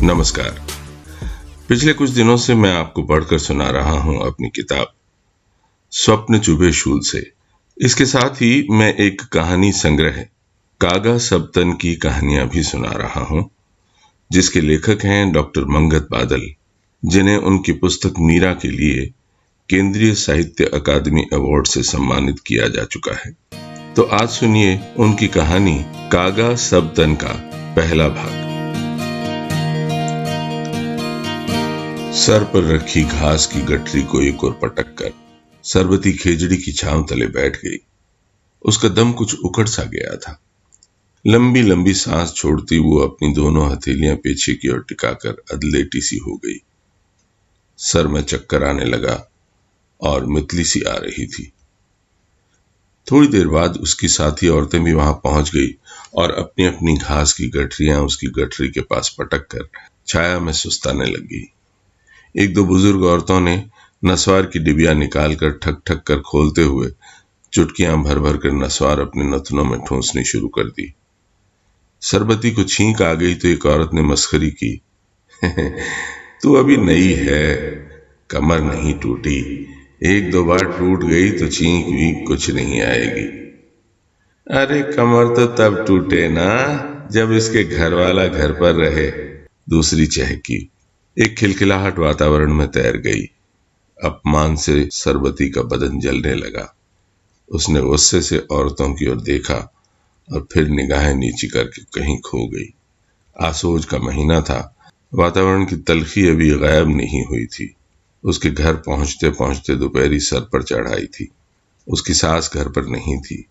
नमस्कार। पिछले कुछ दिनों से मैं आपको पढ़कर सुना रहा हूं अपनी किताब स्वप्न चुभे शूल से। इसके साथ ही मैं एक कहानी संग्रह कागा सबतन की कहानियां भी सुना रहा हूं, जिसके लेखक हैं डॉक्टर मंगत बादल, जिन्हें उनकी पुस्तक मीरा के लिए केंद्रीय साहित्य अकादमी अवार्ड से सम्मानित किया जा चुका है। तो आज सुनिए उनकी कहानी कागा सबतन का पहला भाग। सर पर रखी घास की गठरी को एक ओर पटक कर सरबती खेजड़ी की छांव तले बैठ गई। उसका दम कुछ उखड़ सा गया था। लंबी लंबी सांस छोड़ती वो अपनी दोनों हथेलियां पीछे की ओर टिकाकर अधलेटी सी हो गई। सर में चक्कर आने लगा और मितली सी आ रही थी। थोड़ी देर बाद उसकी साथी औरतें भी वहां पहुंच गई और अपनी अपनी घास की गठरियां उसकी गठरी के पास पटक कर छाया में सुस्ताने लगी। एक दो बुजुर्ग औरतों ने नस्वार की डिबिया निकालकर ठक ठक कर खोलते हुए चुटकियां भर भर कर नस्वार अपने नथनों में ठूंसनी शुरू कर दी। सरबती को छींक आ गई तो एक औरत ने मस्खरी की, तू अभी नई है, कमर नहीं टूटी, एक दो बार टूट गई तो छींक भी कुछ नहीं आएगी। अरे कमर तो तब टूटे ना जब इसके घर वाला घर पर रहे, दूसरी चहकी। एक खिलखिलाहट वातावरण में तैर गई। अपमान से सरबती का बदन जलने लगा। उसने गुस्से से औरतों की ओर देखा और फिर निगाहें नीची करके कहीं खो गई। आसोज का महीना था। वातावरण की तलखी अभी गायब नहीं हुई थी। उसके घर पहुंचते पहुंचते दोपहरी सर पर चढ़ आई थी। उसकी सास घर पर नहीं थी।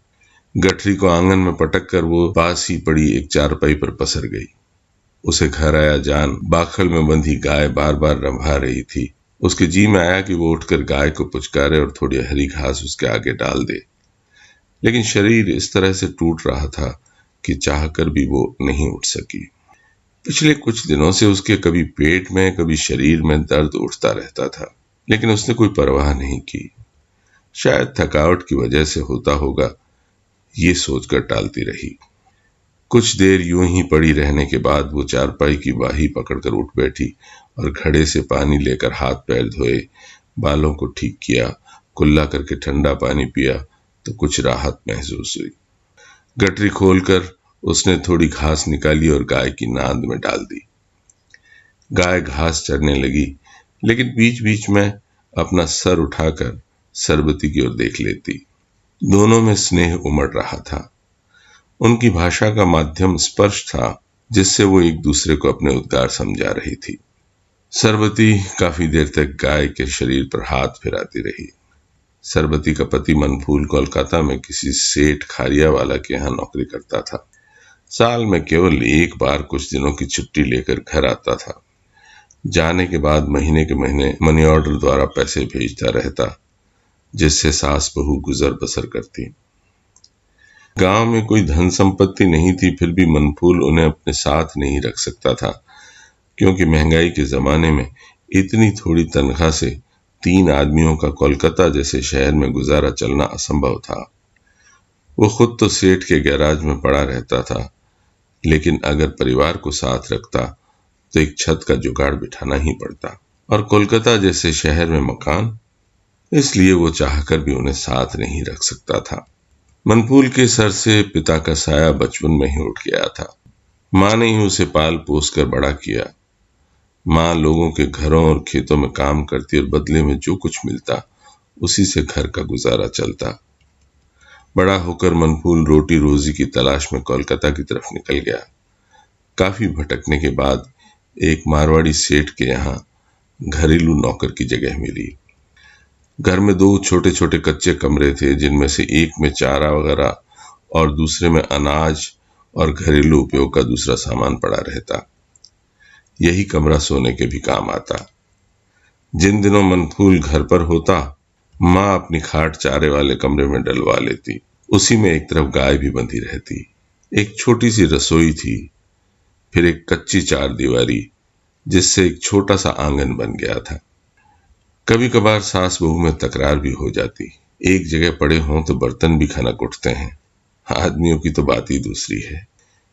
गठरी को आंगन में पटक कर वो पास ही पड़ी एक चारपाई पर पसर गई। उसे घर आया जान बाखल में बंधी गाय बार बार रंभा रही थी। उसके जी में आया कि वो उठकर गाय को पुचकारे और थोड़ी हरी घास उसके आगे डाल दे, लेकिन शरीर इस तरह से टूट रहा था कि चाहकर भी वो नहीं उठ सकी। पिछले कुछ दिनों से उसके कभी पेट में कभी शरीर में दर्द उठता रहता था, लेकिन उसने कोई परवाह नहीं की। शायद थकावट की वजह से होता होगा, ये सोचकर टालती रही। कुछ देर यूं ही पड़ी रहने के बाद वो चारपाई की बाही पकड़कर उठ बैठी और घड़े से पानी लेकर हाथ पैर धोए, बालों को ठीक किया, कुल्ला करके ठंडा पानी पिया तो कुछ राहत महसूस हुई। गठरी खोलकर उसने थोड़ी घास निकाली और गाय की नांद में डाल दी। गाय घास चरने लगी, लेकिन बीच बीच में अपना सर उठाकर सरबती की ओर देख लेती। दोनों में स्नेह उमड़ रहा था। उनकी भाषा का माध्यम स्पर्श था, जिससे वो एक दूसरे को अपने उद्गार समझा रही थी। सरबती काफी देर तक गाय के शरीर पर हाथ फिराती रही। सरबती का पति मनफूल कोलकाता में किसी सेठ खारिया वाला के यहाँ नौकरी करता था। साल में केवल एक बार कुछ दिनों की छुट्टी लेकर घर आता था। जाने के बाद महीने के महीने मनी ऑर्डर द्वारा पैसे भेजता रहता, जिससे सास बहू गुजर बसर करती। गांव में कोई धन संपत्ति नहीं थी, फिर भी मनफूल उन्हें अपने साथ नहीं रख सकता था, क्योंकि महंगाई के जमाने में इतनी थोड़ी तनख्वाह से 3 आदमियों का कोलकाता जैसे शहर में गुजारा चलना असंभव था। वो खुद तो सेठ के गैराज में पड़ा रहता था, लेकिन अगर परिवार को साथ रखता तो एक छत का जुगाड़ बिठाना ही पड़ता, और कोलकाता जैसे शहर में मकान, इसलिए वो चाहकर भी उन्हें साथ नहीं रख सकता था। मनफूल के सर से पिता का साया बचपन में ही उठ गया था। माँ ने ही उसे पाल पोस कर बड़ा किया। माँ लोगों के घरों और खेतों में काम करती और बदले में जो कुछ मिलता उसी से घर का गुजारा चलता। बड़ा होकर मनफूल रोटी रोजी की तलाश में कोलकाता की तरफ निकल गया। काफी भटकने के बाद एक मारवाड़ी सेठ के यहाँ घरेलू नौकर की जगह मिली। घर में 2 छोटे छोटे कच्चे कमरे थे, जिनमें से एक में चारा वगैरह और दूसरे में अनाज और घरेलू उपयोग का दूसरा सामान पड़ा रहता। यही कमरा सोने के भी काम आता। जिन दिनों मनफूल घर पर होता, माँ अपनी खाट चारे वाले कमरे में डलवा लेती। उसी में एक तरफ गाय भी बंधी रहती। एक छोटी सी रसोई थी, फिर एक कच्ची 4 दीवारी, जिससे एक छोटा सा आंगन बन गया था। कभी कभार सास बहू में तकरार भी हो जाती। एक जगह पड़े हों तो बर्तन भी खनक उठते हैं। आदमियों की तो बात ही दूसरी है।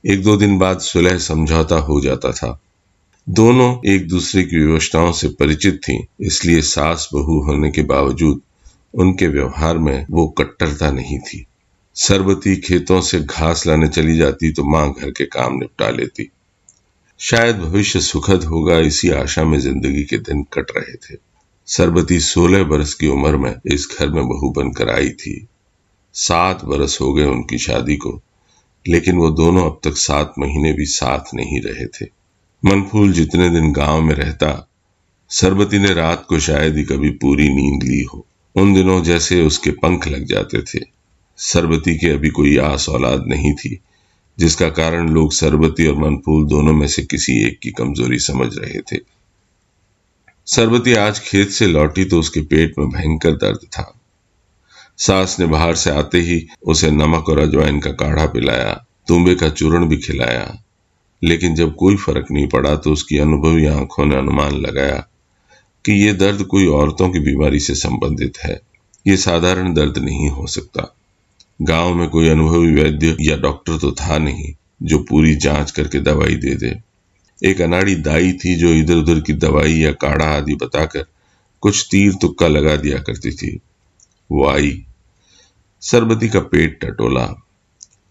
1-2 दिन बाद सुलह समझौता हो जाता था। दोनों एक दूसरे की विवशताओं से परिचित थीं, इसलिए सास बहू होने के बावजूद उनके व्यवहार में वो कट्टरता नहीं थी। सरबती खेतों से घास लाने चली जाती तो माँ घर के काम निपटा लेती। शायद भविष्य सुखद होगा, इसी आशा में जिंदगी के दिन कट रहे थे। सरबती 16 बरस की उम्र में इस घर में बहू बनकर आई थी। 7 बरस हो गए उनकी शादी को, लेकिन वो दोनों अब तक 7 महीने भी साथ नहीं रहे थे। मनफूल जितने दिन गांव में रहता, सरबती ने रात को शायद ही कभी पूरी नींद ली हो। उन दिनों जैसे उसके पंख लग जाते थे। सरबती के अभी कोई आस औलाद नहीं थी, जिसका कारण लोग सरबती और मनफूल दोनों में से किसी एक की कमजोरी समझ रहे थे। सरबती आज खेत से लौटी तो उसके पेट में भयंकर दर्द था। सास ने बाहर से आते ही उसे नमक और अजवाइन का काढ़ा पिलाया, तुम्बे का चूर्ण भी खिलाया, लेकिन जब कोई फर्क नहीं पड़ा तो उसकी अनुभवी आंखों ने अनुमान लगाया कि ये दर्द कोई औरतों की बीमारी से संबंधित है। ये साधारण दर्द नहीं हो सकता। गांव में कोई अनुभवी वैद्य या डॉक्टर तो था नहीं जो पूरी जांच करके दवाई दे दे। एक अनाड़ी दाई थी जो इधर उधर की दवाई या काढ़ा आदि बताकर कुछ तीर तुक्का लगा दिया करती थी। वो आई, सरबती का पेट टटोला,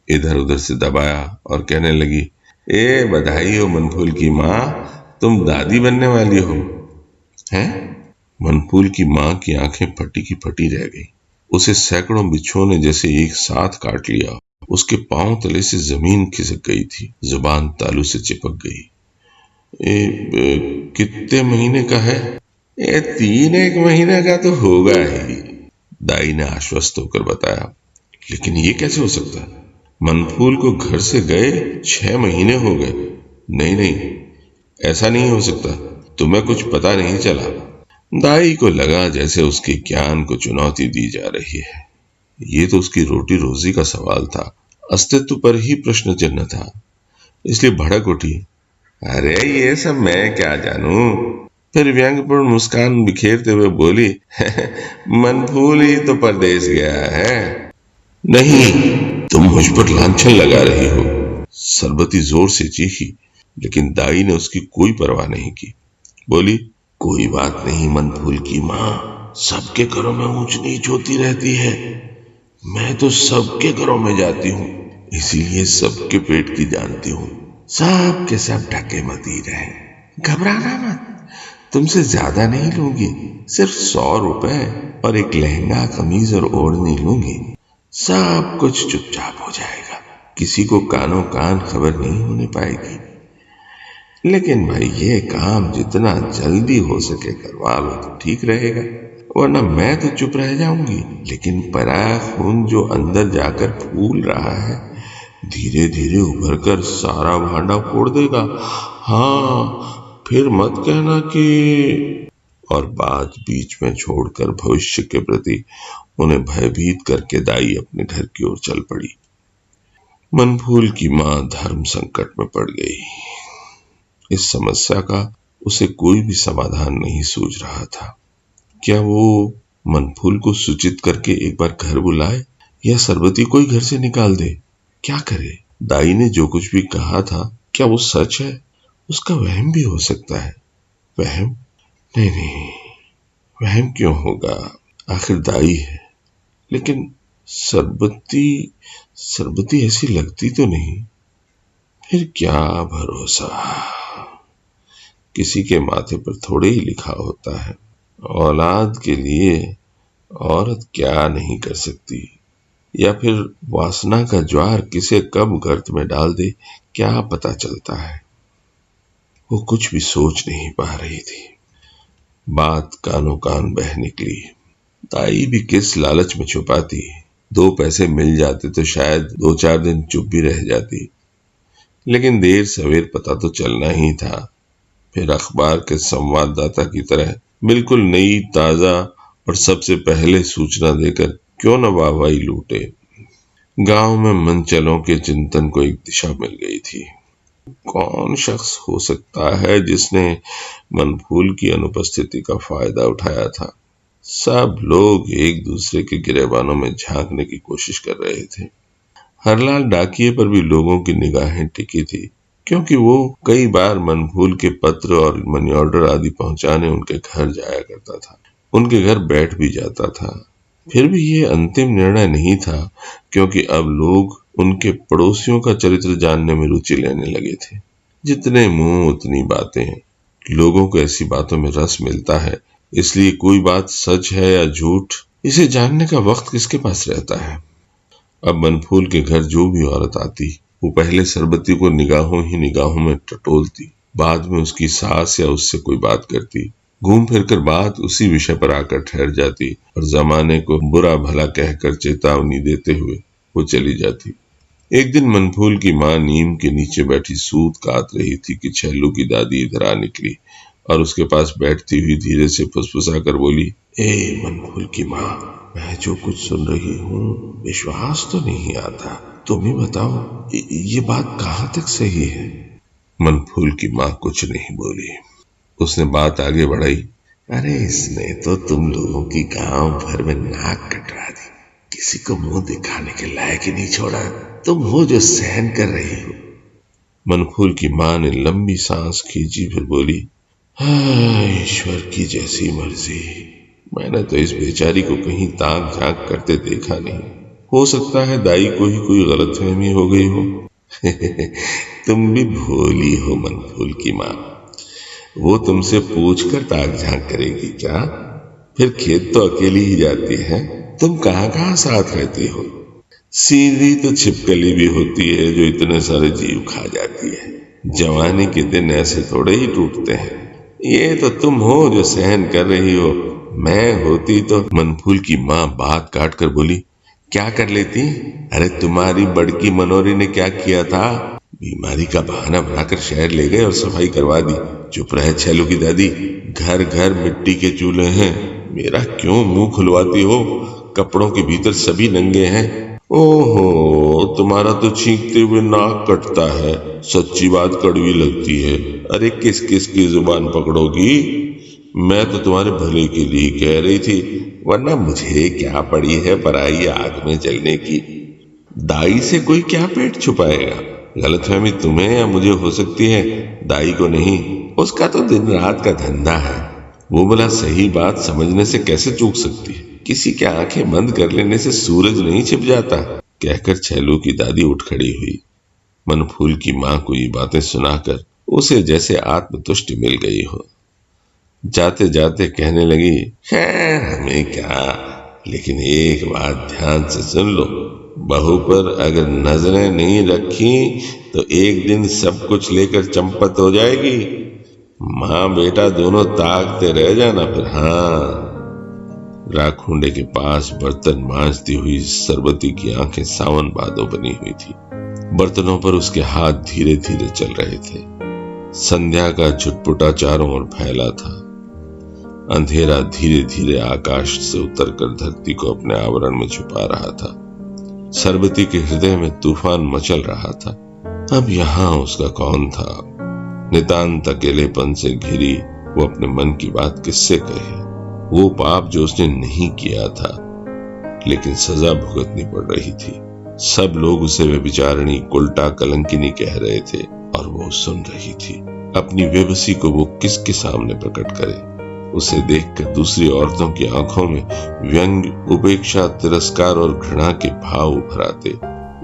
इधर उधर से दबाया और कहने लगी, ए बधाई हो मनफूल की माँ, तुम दादी बनने वाली हो। हैं? मनफूल की माँ की आंखें फटी की फटी रह गई। उसे सैकड़ों बिच्छुओं ने जैसे एक साथ काट लिया। उसके पांव तले से जमीन खिसक गई थी, जुबान तालू से चिपक गई। कितने महीने का है? 3 महीने का तो होगा ही, दाई ने आश्वस्त होकर बताया। लेकिन ये कैसे हो सकता? मनफूल को घर से गए 6 महीने हो गए। नहीं नहीं, ऐसा नहीं हो सकता, तुम्हें कुछ पता नहीं चला। दाई को लगा जैसे उसके ज्ञान को चुनौती दी जा रही है। ये तो उसकी रोटी रोजी का सवाल था, अस्तित्व पर ही प्रश्न चिन्ह था, इसलिए भड़क उठी। अरे ये सब मैं क्या जानूं? फिर व्यंग्यपूर्ण मुस्कान बिखेरते हुए बोली, मनफूल ही तो परदेश गया है। नहीं, तुम मुझ पर लांछन लगा रही हो, सरबती जोर से चीखी, लेकिन दाई ने उसकी कोई परवाह नहीं की। बोली, कोई बात नहीं मनफूल की माँ, सबके घरों में ऊंच नीच होती रहती है। मैं तो सबके घरों में जाती हूँ, इसीलिए सबके पेट की जानती हूँ। सब के सब ढके मती रहे, घबराना मत, तुमसे ज्यादा नहीं लूंगी, सिर्फ 100 रुपए और एक लहंगा कमीज और ओढ़नी लूंगी। सब कुछ चुपचाप हो जाएगा, किसी को कानों कान खबर नहीं होने पाएगी। लेकिन भाई ये काम जितना जल्दी हो सके करवा लो तो ठीक रहेगा, वरना मैं तो चुप रह जाऊंगी, लेकिन पराया खून जो अंदर जाकर फूल रहा है धीरे धीरे उभर कर सारा भांडा फोड़ देगा। हाँ, फिर मत कहना कि। और बात बीच में छोड़कर भविष्य के प्रति उन्हें भयभीत करके दाई अपने घर की ओर चल पड़ी। मनफूल की मां धर्म संकट में पड़ गई। इस समस्या का उसे कोई भी समाधान नहीं सूझ रहा था। क्या वो मनफूल को सूचित करके एक बार घर बुलाए या सरबती को ही घर से निकाल दे? क्या करे? दाई ने जो कुछ भी कहा था, क्या वो सच है? उसका वहम भी हो सकता है। वहम? नहीं नहीं, वहम क्यों होगा, आखिर दाई है। लेकिन सरबती ऐसी लगती तो नहीं। फिर क्या भरोसा, किसी के माथे पर थोड़े ही लिखा होता है। औलाद के लिए औरत क्या नहीं कर सकती, या फिर वासना का ज्वार किसे कब गर्त में डाल दे क्या पता चलता है। वो कुछ भी सोच नहीं पा रही थी। बात कानों कान बह निकली। ताई भी किस लालच में छुपाती, 2 पैसे मिल जाते तो शायद 2-4 दिन चुप भी रह जाती, लेकिन देर सवेर पता तो चलना ही था। फिर अखबार के संवाददाता की तरह बिल्कुल नई, ताजा और सबसे पहले सूचना देकर क्यों न वाहवाही लूटे। गांव में मनचलों के चिंतन को एक दिशा मिल गई थी। कौन शख्स हो सकता है जिसने मनफूल की अनुपस्थिति का फायदा उठाया था? सब लोग एक दूसरे के गिरेबानों में झांकने की कोशिश कर रहे थे। हरलाल डाकिये पर भी लोगों की निगाहें टिकी थी, क्योंकि वो कई बार मनफूल के पत्र और मनी ऑर्डर आदि पहुंचाने उनके घर जाया करता था, उनके घर बैठ भी जाता था। फिर भी ये अंतिम निर्णय नहीं था, क्योंकि अब लोग उनके पड़ोसियों का चरित्र जानने में रुचि लेने लगे थे। जितने मुंह उतनी बातें। लोगों को ऐसी बातों में रस मिलता है, इसलिए कोई बात सच है या झूठ, इसे जानने का वक्त किसके पास रहता है। अब मनफूल के घर जो भी औरत आती, वो पहले सरबती को निगाहों ही निगाहों में टटोलती, बाद में उसकी सास या उससे कोई बात करती, घूम फिर कर बात उसी विषय पर आकर ठहर जाती और जमाने को बुरा भला कहकर चेतावनी देते हुए वो चली जाती। एक दिन मनफूल की माँ नीम के नीचे बैठी सूत काट रही थी कि छेलू की दादी इधर आ निकली और उसके पास बैठती हुई धीरे से फुसफुसा कर बोली, ए मनफूल की माँ, मैं जो कुछ सुन रही हूँ विश्वास तो नहीं आता, तुम ही बताओ ये बात कहाँ तक सही है। मनफूल की माँ कुछ नहीं बोली। उसने बात आगे बढ़ाई, अरे इसने तो तुम लोगों की गांव भर में नाक कटवा दी, किसी को मुंह दिखाने के लायक ही नहीं छोड़ा। तुम हो जो सहन कर रही हो। मनफूल की माँ ने लंबी सांस खींची, फिर बोली, ईश्वर की जैसी मर्जी, मैंने तो इस बेचारी को कहीं ताक झांक करते देखा नहीं। हो सकता है दाई को ही कोई गलतफहमी हो गई हो। तुम भी भोली हो मनफूल की माँ, वो तुमसे पूछकर ताक झांक करेगी क्या? फिर खेत तो अकेली ही जाती है, तुम कहाँ कहाँ साथ रहती हो। सीधी तो छिपकली भी होती है जो इतने सारे जीव खा जाती है। जवानी के दिन ऐसे थोड़े ही टूटते हैं। ये तो तुम हो जो सहन कर रही हो, मैं होती तो। मनफूल की माँ बात काट कर बोली, क्या कर लेती? अरे तुम्हारी बड़की मनोरी ने क्या किया था? बीमारी का बहाना बनाकर शहर ले गए और सफाई करवा दी। चुप रहे छेलू की दादी, घर घर मिट्टी के चूल्हे हैं, मेरा क्यों मुंह खुलवाती हो? कपड़ों के भीतर सभी नंगे हैं। ओहो, तुम्हारा तो छींकते हुए नाक कटता है, सच्ची बात कड़वी लगती है। अरे किस किस की जुबान पकड़ोगी? मैं तो तुम्हारे भले के लिए कह रही थी, वरना मुझे क्या पड़ी है पराई आग में जलने की। दाई से कोई क्या पेट छुपाएगा? गलतफहमी तुम्हें या मुझे हो सकती है, दाई को नहीं। उसका तो दिन रात का धंधा है, वो भला सही बात समझने से कैसे चूक सकती है? किसी के आंखें बंद कर लेने से सूरज नहीं छिप जाता, कहकर छेलू की दादी उठ खड़ी हुई। मनफूल की माँ को ये बातें सुनाकर उसे जैसे आत्मतुष्टि मिल गई हो। जाते जाते कहने लगी, खैर हमें क्या, लेकिन एक बात ध्यान से सुन लो, बहू पर अगर नजरें नहीं रखी तो एक दिन सब कुछ लेकर चंपत हो जाएगी। माँ बेटा दोनों ताकते रह जाना फिर। हाँ। राखुंडे के पास बर्तन मांजती हुई सरबती की आंखें सावन बादों बनी हुई थी। बर्तनों पर उसके हाथ धीरे धीरे चल रहे थे। संध्या का झुटपुटा चारों ओर फैला था। अंधेरा धीरे धीरे आकाश से उतरकर धरती को अपने आवरण में छुपा रहा था। सरबती के हृदय में तूफान मचल रहा था। अब यहाँ उसका कौन था? नितांत अकेलेपन से घिरी वो अपने मन की बात किससे कहे? वो पाप जो उसने नहीं किया था, लेकिन सजा भुगतनी पड़ रही थी। सब लोग उसे व्यभिचारिणी, उल्टा कलंकिनी कह रहे थे और वो सुन रही थी। अपनी बेबसी को वो किसके सामने प्रकट करे? उसे देखकर दूसरी औरतों की आंखों में व्यंग, उपेक्षा, तिरस्कार और घृणा के भाव उभर आते।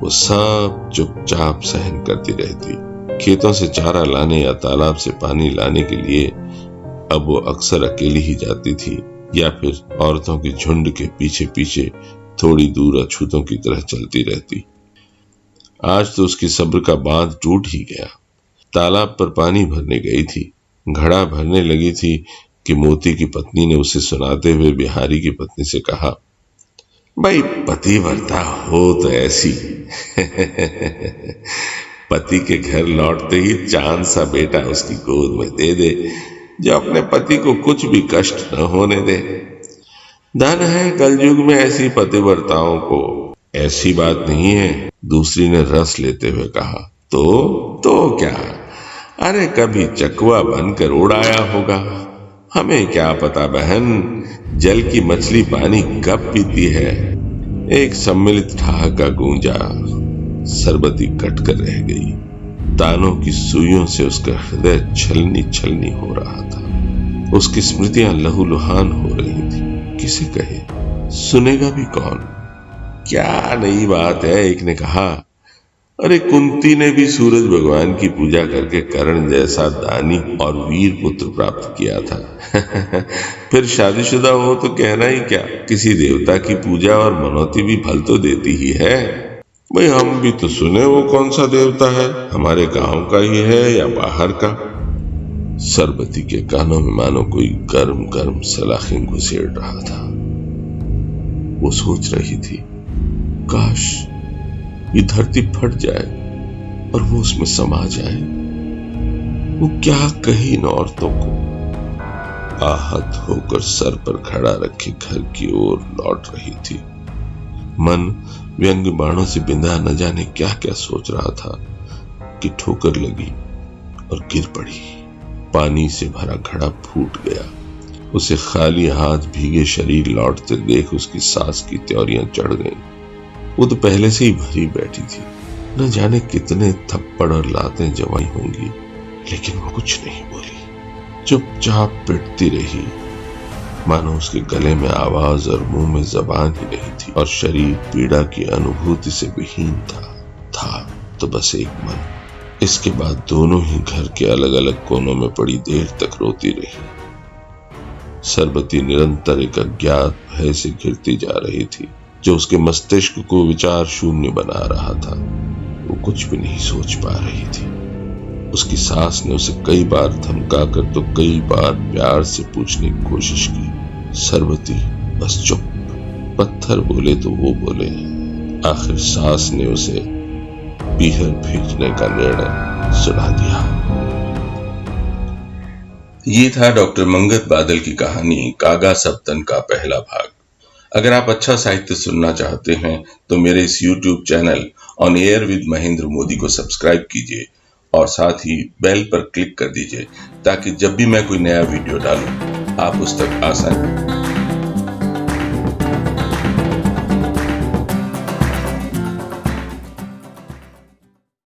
वो सब चुपचाप सहन करती रहती। खेतों से चारा लाने या तालाब से पानी लाने के लिए अब वो अक्सर अकेली ही जाती थी, या फिर औरतों के झुंड के पीछे पीछे थोड़ी दूर अछूतों की तरह चलती रहती। आज तो उसकी सब्र का बांध टूट ही गया। तालाब पर पानी भरने गई थी, घड़ा भरने लगी थी कि मोती की पत्नी ने उसे सुनाते हुए बिहारी की पत्नी से कहा, भाई पतिव्रता हो तो ऐसी पति के घर लौटते ही चांद सा बेटा उसकी गोद में दे दे, जो अपने पति को कुछ भी कष्ट न होने दे। धन है कलयुग में ऐसी पतिव्रताओं को। ऐसी बात नहीं है, दूसरी ने रस लेते हुए कहा। तो क्या, अरे कभी चकवा बनकर उड़ाया होगा, हमें क्या पता बहन, जल की मछली पानी कब पीती है। एक सम्मिलित ठहाका गूंजा। सरबती कट कर रह गई। तानों की सुइयों से उसका हृदय छलनी छलनी हो रहा था। उसकी स्मृतियां लहूलुहान हो रही थी। किसे कहे, सुनेगा भी कौन? क्या नई बात है, एक ने कहा। अरे कुंती ने भी सूरज भगवान की पूजा करके कर्ण जैसा दानी और वीर पुत्र प्राप्त किया था। फिर शादीशुदा हो तो कहना ही क्या, किसी देवता की पूजा और मनौती भी फल तो देती ही है। भाई हम भी तो सुने, वो कौन सा देवता है, हमारे गांव का ही है या बाहर का? सरबती के कानों में मानो कोई गर्म गर्म सलाखें घुसेड़ रहा था। वो सोच रही थी, काश ये धरती फट जाए और वो उसमें समा जाए। वो क्या कही इन औरतों को। आहत होकर सर पर खड़ा रखे घर की ओर लौट रही थी। मन व्यंग बाणों से बिंधा न जाने क्या क्या सोच रहा था कि ठोकर लगी और गिर पड़ी। पानी से भरा घड़ा फूट गया। उसे खाली हाथ भीगे शरीर लौटते देख उसकी सांस की त्योरियां चढ़ गईं। वो तो पहले से ही भरी बैठी थी। न जाने कितने थप्पड़ और लातें जमाई होंगी, लेकिन वो कुछ नहीं बोली। चुपचाप पिटती रही, मानो उसके गले में आवाज और मुंह में जबान ही नहीं थी और शरीर पीड़ा की अनुभूति से विहीन था तो बस एक मन। इसके बाद दोनों ही घर के अलग अलग कोनों में बड़ी देर तक रोती रही। सरबती निरंतर एक अज्ञात भय से घिरती जा रही थी, जो उसके मस्तिष्क को विचार शून्य बना रहा था। वो कुछ भी नहीं सोच पा रही थी। उसकी सास ने उसे कई बार धमकाकर तो कई बार प्यार से पूछने की कोशिश की, सरबती बस चुप। पत्थर बोले तो वो बोले। आखिर सास ने उसे पीहर भेजने का निर्णय सुना दिया। ये था डॉक्टर मंगत बादल की कहानी कागा सप्तन का पहला भाग। अगर आप अच्छा साहित्य सुनना चाहते हैं तो मेरे इस YouTube channel on air with Mahendra Modi को सब्सक्राइब कीजिए और साथ ही बेल पर क्लिक कर दीजिए ताकि जब भी मैं कोई नया वीडियो डालूं आप उस तक आसानी